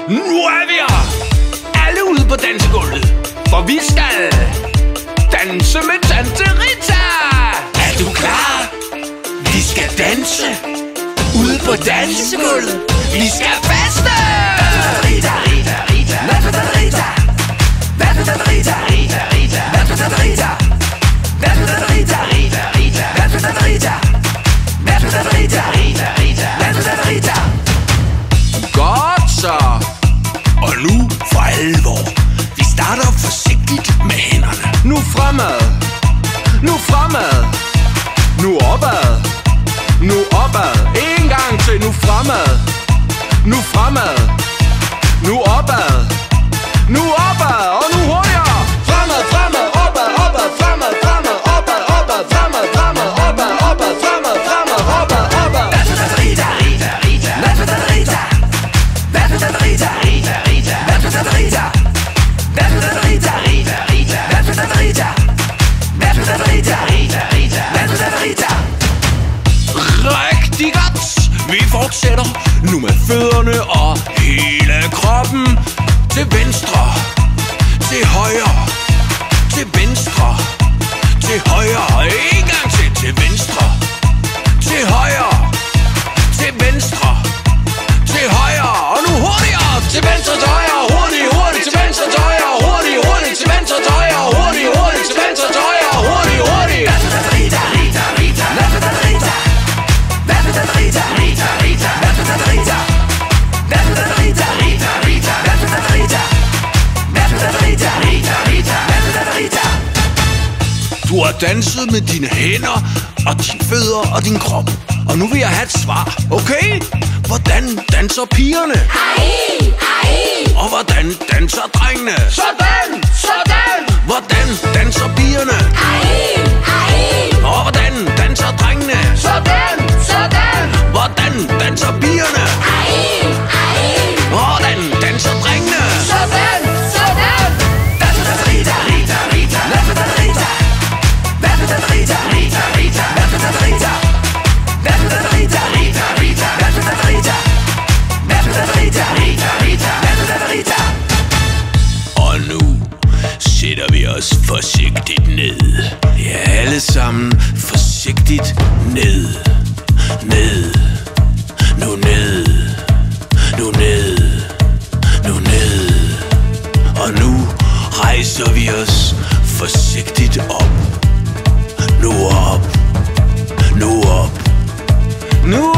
Nu er vi her, alle ude på dansegulvet, for vi skal danse med Tante Rita. Er du klar? Vi skal danse ude på dansegulvet. Vi skal feste. Rita, Rita, Rita, Rita, Rita, Rita, Rita, Rita, Rita, Rita, Rita, Rita, Rita, Rita, Rita, Rita, Rita, Rita. Godt så. Og nu for alvor. Vi starter forsigtigt med hænderne. Nu fremad. Nu fremad. Nu opad. Nu opad. En gang til. Nu fremad. Nu fremad. Nu opad. Nu opad. Og nu hurtigere. Fremad, fremad, opad, opad, fremad, fremad, opad, opad, fremad, fremad, opad, opad, fremad, fremad, opad, opad. Rita, Rita, Rita, Rita, Rita, Rita, Rita, Rita, Rita, Rita, Rita, Rita, Rita, Rita, Rita. Rigtig godt. Vi fortsætter nu med fødderne og hele kroppen. Til venstre, til højre, til venstre, til højre. En gang til venstre, til højre, til venstre, til højre. Og nu hurtigere. Til venstre, til højre, hurtigt, hurtigt. Til venstre, til højre, hurtigt, hurtigt. Til venstre, til højre, hurtigt, hurtigt. Til venstre, til højre, hurtigt, hurtigt. Rita, Rita, Rita, Rita, Rita, Rita, Rita, Rita, Rita, Rita, Rita, Rita, Rita, Rita, Rita. Du har danset med dine hænder og dine fødder og din krop. Og nu vil jeg have et svar, okay? Hvordan danser pigerne? Ai, ai. Og hvordan danser drengene? Sådan, sådan. Hvordan danser pigerne? Ai, ai. Og hvordan danser drengene? Sådan, sådan. Hvordan danser pigerne? Ai, ai. Og hvordan danser drengene? Sådan, sådan. Rita, Rita, Rita, Rita, Rita, Rita, Rita, Rita, Rita, Rita, Rita, Rita. Og nu sætter vi os forsigtigt ned. Ja, alle sammen forsigtigt ned. Ned. Nu ned. Nu ned. Nu ned. Og nu rejser vi os forsigtigt op. Nu op. Nu op. Nu